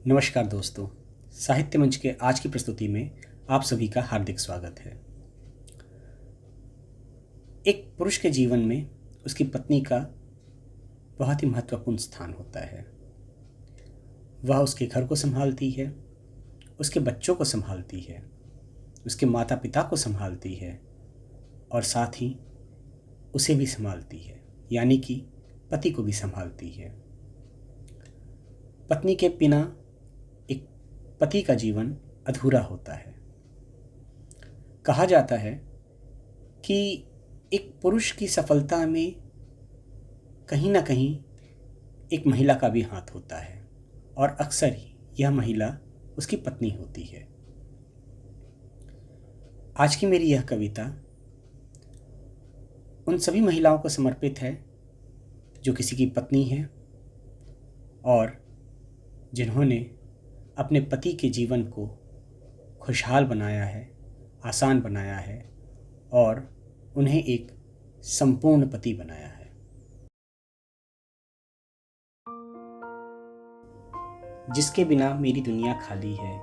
नमस्कार दोस्तों, साहित्य मंच के आज की प्रस्तुति में आप सभी का हार्दिक स्वागत है। एक पुरुष के जीवन में उसकी पत्नी का बहुत ही महत्वपूर्ण स्थान होता है। वह उसके घर को संभालती है, उसके बच्चों को संभालती है, उसके माता पिता को संभालती है और साथ ही उसे भी संभालती है, यानी कि पति को भी संभालती है। पत्नी के बिना एक पति का जीवन अधूरा होता है। कहा जाता है कि एक पुरुष की सफलता में कहीं ना कहीं एक महिला का भी हाथ होता है और अक्सर ही यह महिला उसकी पत्नी होती है। आज की मेरी यह कविता उन सभी महिलाओं को समर्पित है जो किसी की पत्नी है और जिन्होंने अपने पति के जीवन को खुशहाल बनाया है, आसान बनाया है और उन्हें एक संपूर्ण पति बनाया है। जिसके बिना मेरी दुनिया खाली है,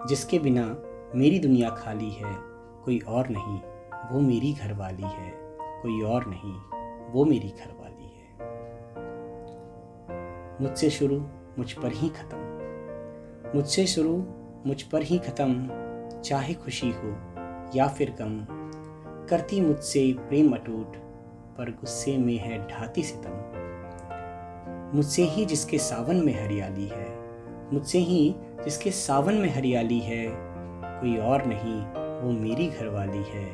जिसके बिना मेरी दुनिया खाली है, कोई और नहीं वो मेरी घरवाली है, कोई और नहीं वो मेरी घरवाली है। मुझसे शुरू मुझ पर ही खत्म, मुझसे शुरू मुझ पर ही खत्म, चाहे खुशी हो या फिर गम, करती मुझसे प्रेम अटूट पर गुस्से में है ढाती सितम। मुझसे ही जिसके सावन में हरियाली है, मुझसे ही जिसके सावन में हरियाली है, कोई और नहीं वो मेरी घरवाली है,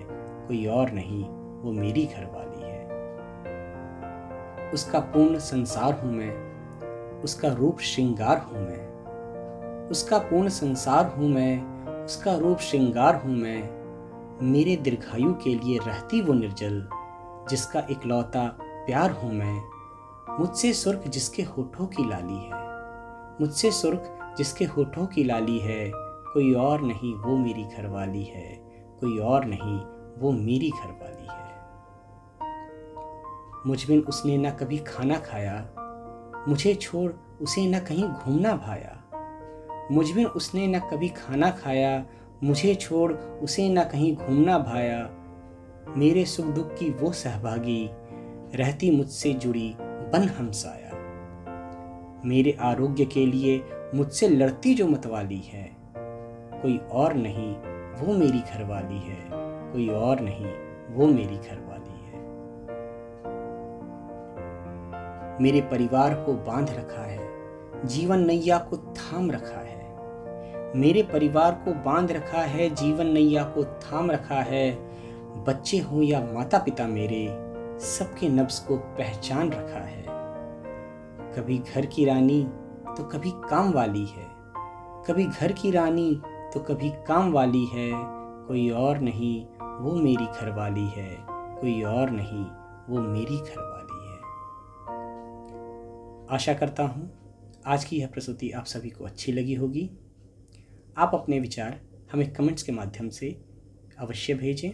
कोई और नहीं वो मेरी घरवाली है। उसका पूर्ण संसार हूँ मैं, उसका रूप श्रृंगार हूँ मैं, उसका पूर्ण संसार हूँ मैं, उसका रूप श्रृंगार हूँ मैं। मेरे दीर्घायु के लिए रहती वो निर्जल, जिसका इकलौता प्यार हूँ मैं। मुझसे सुर्ख जिसके होठों की लाली है, मुझसे सुर्ख जिसके होठों की लाली है, कोई और नहीं वो मेरी घरवाली है, कोई और नहीं वो मेरी घरवाली है। मुझ बिन उसने न कभी खाना खाया, मुझे छोड़ उसे न कहीं घूमना भाया। मुझ बिन उसने न कभी खाना खाया, मुझे छोड़ उसे न कहीं घूमना भाया। मेरे सुख दुख की वो सहभागी, रहती मुझसे जुड़ी बन हमसाया। मेरे आरोग्य के लिए मुझसे लड़ती जो मतवाली है, कोई और नहीं वो मेरी घरवाली है, कोई और नहीं वो मेरी घरवाली है। मेरे परिवार को बांध रखा है, जीवन नैया को थाम रखा है। मेरे परिवार को बांध रखा है, जीवन नैया को थाम रखा है। बच्चे हों या माता पिता मेरे, सबके नब्ज को पहचान रखा है। कभी घर की रानी तो कभी काम वाली है, कभी घर की रानी तो कभी काम वाली है। कोई और नहीं वो मेरी घरवाली है, कोई और नहीं वो मेरी घरवाली है। आशा करता हूँ आज की यह प्रस्तुति आप सभी को अच्छी लगी होगी। आप अपने विचार हमें कमेंट्स के माध्यम से अवश्य भेजें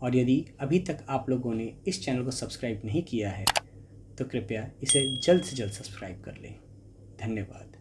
और यदि अभी तक आप लोगों ने इस चैनल को सब्सक्राइब नहीं किया है तो कृपया इसे जल्द से जल्द सब्सक्राइब कर लें। धन्यवाद।